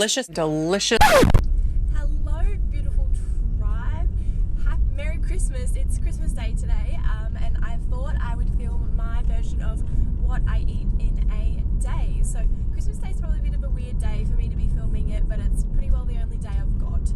delicious, delicious. Hello, beautiful tribe. Merry Christmas. It's Christmas Day today, and I thought I would film my version of what I eat in a day. So Christmas Day is probably a bit of a weird day for me to be filming it, but it's pretty well the only day I've got.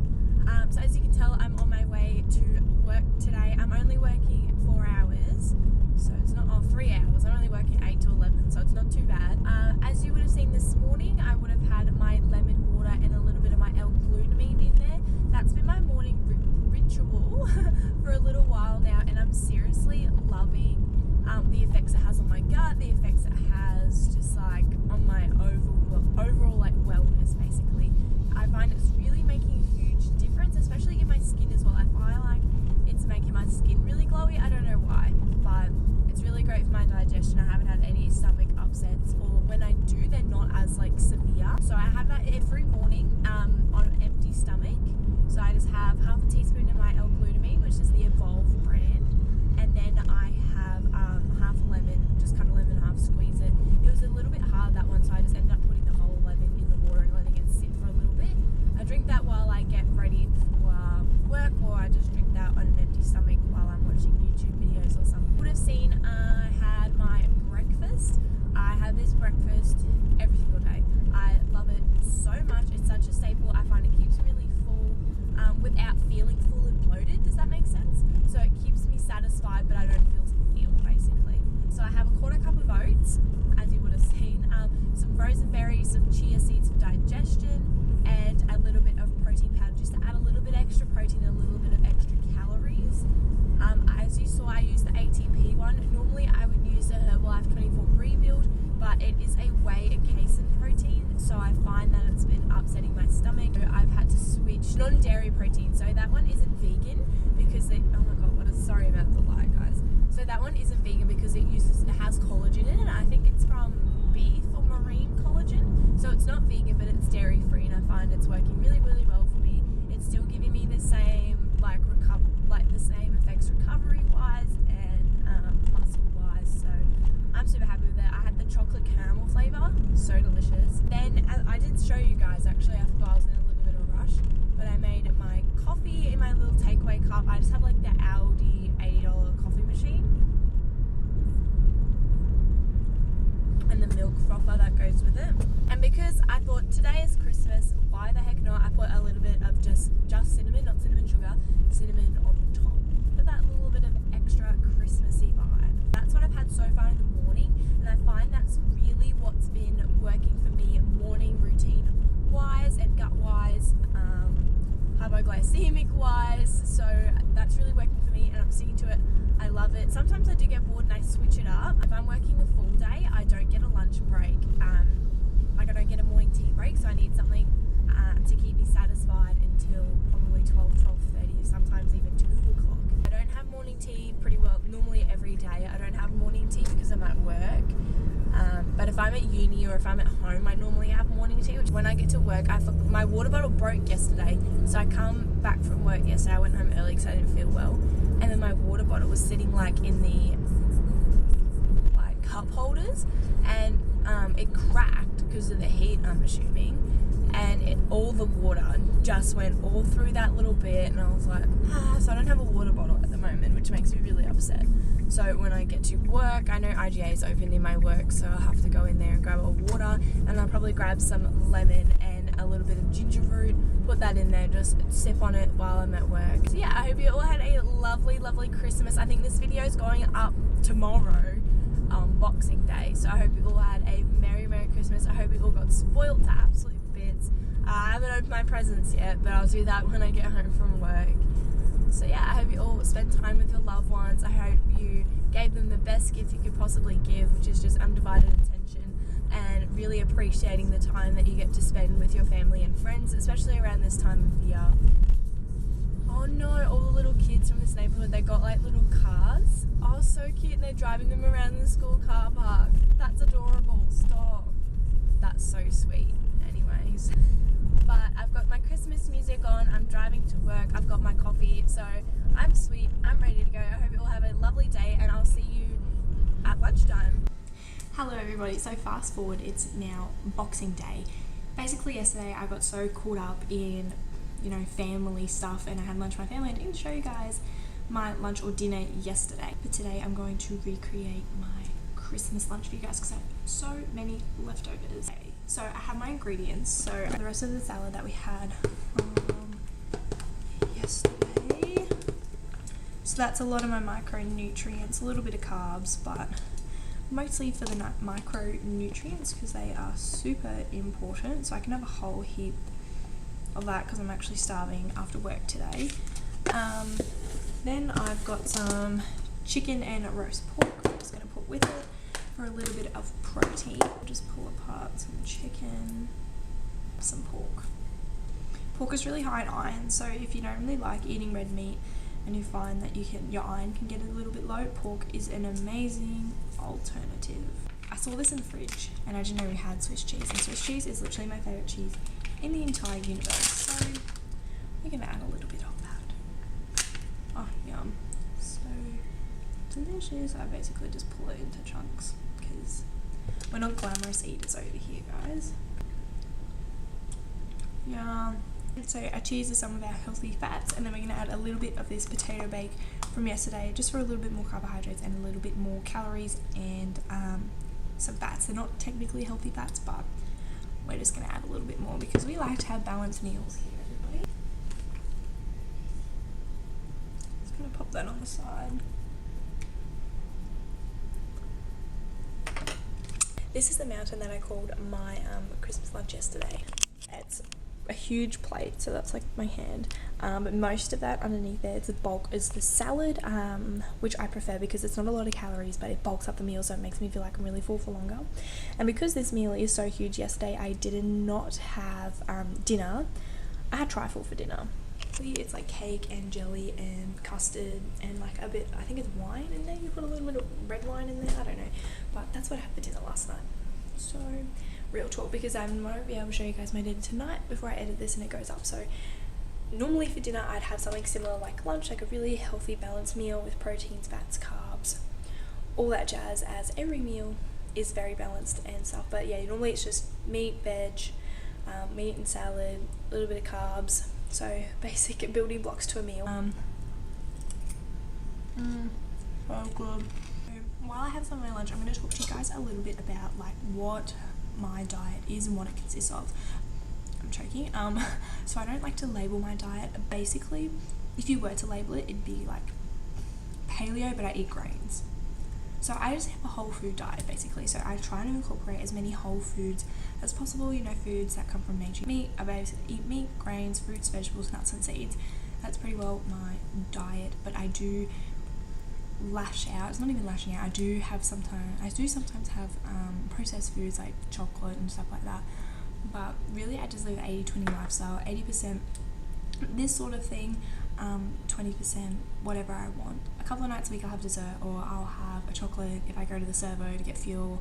So as you can tell, I'm on my way to work today. I'm only working 4 hours, so it's not 3 hours. I'm only working 8 to 11, so it's not too bad. As you would have seen this morning, I would have had my lemon water and a little bit of my L-glutamine in there. That's been my morning ritual for a little while now, and I'm seriously loving the effects it has on my gut, the effects it has just like on my overall like wellness basically. I find it's really making a huge difference, especially in my skin as well. I feel like it's making my skin really glowy. I don't know why, but it's really great for my digestion. I haven't had any stomach upsets, or when I do, they're not as like severe. So I have that every morning on an empty stomach. So I just have half a teaspoon of my L-glutamine, which is the Evolve brand, and then I have half a lemon, just cut a lemon, half squeeze it. It was a little bit hard, that one, so I just ended up putting the whole lemon in the water and letting it sit for a little bit. I drink that while I get ready for work, or I just drink that on an empty stomach while I'm watching YouTube videos or something. You would have seen I had my breakfast. I have this breakfast every single day. I love it so much. It's such a staple. I find it keeps me really full without feeling full and bloated. Does that make sense? So it keeps me satisfied, but I don't feel ill basically. So I have a quarter cup of oats, as you would have seen, some frozen berries, some chia seeds for digestion, and a little bit of protein powder just to add a little bit extra protein and a little bit of extra calories. As you saw, I used the ATP one. Normally I would use the Herbalife 24 Rebuild, but it is a whey and casein protein, so I find that it's been upsetting my stomach. I've had to switch non-dairy protein, so that one isn't vegan because it, oh my god, sorry about the light, guys. So that one isn't vegan because it has collagen in it. I think it's from beef or marine collagen, so it's not vegan, but it's dairy free, and I find it's working really, really well for me. It's still giving me the same the same effects recovery wise and muscle wise, so I'm super happy with it. I had the chocolate caramel flavor, so delicious. Then I did show you guys, actually I forgot, I was in a little bit of a rush, but I made my coffee in my little takeaway cup. I just have like the Aldi $80 coffee machine and the milk frother that goes with it. And because I thought today is Christmas, why the heck not, I put a little bit of just cinnamon, not cinnamon sugar, cinnamon on the top for that little bit of extra Christmassy vibe. That's what I've had so far in the morning, and I find that's really what's been working for me morning routine wise and gut wise, hypoglycemic wise. So that's really working for me, and I'm sticking to it. I love it. Sometimes I do get bored and I switch it up. If I'm working a full day, I don't get a lunch break. Like I don't get a morning tea break, so I need something to keep me satisfied until probably 12:30, sometimes even 2 o'clock. I don't have morning tea pretty well, normally every day. I don't have morning tea because I'm at work. But if I'm at uni or if I'm at home, I normally have morning tea. Which when I get to work, my water bottle broke yesterday, so I come back from work yesterday. I went home early because I didn't feel well, and then my water bottle was sitting like in the like cup holders, and it cracked because of the heat, I'm assuming, and all the water just went all through that little bit, and I was like, so I don't have a water bottle at the moment, which makes me really upset. So when I get to work, I know IGA is open in my work, so I'll have to go in there and grab a water, and I'll probably grab some lemon and a little bit of ginger root, put that in there, just sip on it while I'm at work. So yeah, I hope you all had a lovely, lovely Christmas. I think this video is going up tomorrow, Boxing Day, so I hope you all had a Merry Christmas. I hope you all got spoiled to absolute bits. I haven't opened my presents yet, but I'll do that when I get home from work. So yeah, I hope you all spend time with your loved ones. I hope you gave them the best gift you could possibly give, which is just undivided attention and really appreciating the time that you get to spend with your family and friends, especially around this time of year. Oh no, all the little kids from this neighborhood, they got like little cars. Oh, so cute, and they're driving them around the school car park. That's adorable. Stop. That's so sweet. Anyways, but I've got my Christmas music on, I'm driving to work, I've got my coffee, so I'm sweet, I'm ready to go. I hope you all have a lovely day, and I'll see you at lunchtime. Hello everybody, so fast forward, it's now Boxing Day, Basically yesterday I got so caught up in, you know, family stuff, and I had lunch with my family. I didn't show you guys my lunch or dinner yesterday, but today I'm going to recreate my Christmas lunch for you guys because I have so many leftovers. Okay, so I have my ingredients. So the rest of the salad that we had yesterday. So that's a lot of my micronutrients, a little bit of carbs, but mostly for the micronutrients because they are super important. So I can have a whole heap of that because I'm actually starving after work today. Then I've got some chicken and roast pork I'm just going to put with it for a little bit of protein. I'll just pull apart some chicken, some pork. Pork is really high in iron, so if you don't really like eating red meat and you find that your iron can get a little bit low, pork is an amazing alternative. I saw this in the fridge and I didn't know we had Swiss cheese, and Swiss cheese is literally my favourite cheese in the entire universe, so we're going to add a little bit of that. Oh, yum. So delicious. I basically just pull it into chunks because we're not glamorous eaters over here, guys. Yum. So our cheese is some of our healthy fats, and then we're going to add a little bit of this potato bake from yesterday just for a little bit more carbohydrates and a little bit more calories and some fats. They're not technically healthy fats, but we're just going to add a little bit more because we like to have balanced meals here, everybody. Just going to pop that on the side. This is the mountain that I called my Christmas lunch yesterday. It's a huge plate, so that's like my hand, but most of that underneath there, the bulk is the salad, which I prefer because it's not a lot of calories, but it bulks up the meal, so it makes me feel like I'm really full for longer. And because this meal is so huge, yesterday I did not have dinner. I had trifle for dinner. It's like cake and jelly and custard and like a bit, I think it's wine in there. You put a little bit of red wine in there, I don't know, but that's what I had for dinner last night. So real talk, because I won't be able to show you guys my dinner tonight before I edit this and it goes up. So normally for dinner I'd have something similar like lunch, like a really healthy balanced meal with proteins, fats, carbs, all that jazz, as every meal is very balanced and stuff. But yeah, normally it's just meat, veg, meat and salad, a little bit of carbs, so basic building blocks to a meal. So good. While I have some of my lunch, I'm going to talk to you guys a little bit about like what my diet is and what it consists of. I'm choking. So I don't like to label my diet. Basically, if you were to label it, it'd be like paleo, but I eat grains. So I just have a whole food diet basically. So I try to incorporate as many whole foods as possible, you know, foods that come from nature. Meat, I basically eat meat, grains, fruits, vegetables, nuts and seeds. That's pretty well my diet, but I do lash out. It's not even lashing out. I do sometimes have processed foods like chocolate and stuff like that, but really I just live an 80-20 lifestyle. 80% this sort of thing, 20% whatever I want. A couple of nights a week I'll have dessert, or I'll have a chocolate if I go to the servo to get fuel.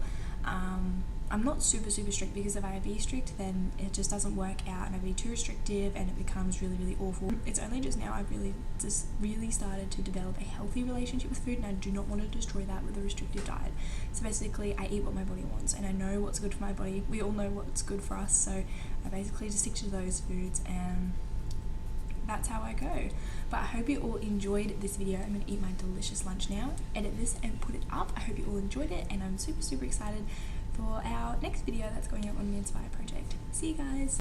I'm not super strict, because if I be strict then it just doesn't work out and I'd be too restrictive and it becomes really awful. It's only just now I've really started to develop a healthy relationship with food, and I do not want to destroy that with a restrictive diet. So basically I eat what my body wants, and I know what's good for my body. We all know what's good for us, so I basically just stick to those foods, and that's how I go. But I hope you all enjoyed this video. I'm going to eat my delicious lunch now, edit this and put it up. I hope you all enjoyed it, and I'm super excited for our next video that's going out on the Inspire project. See you guys.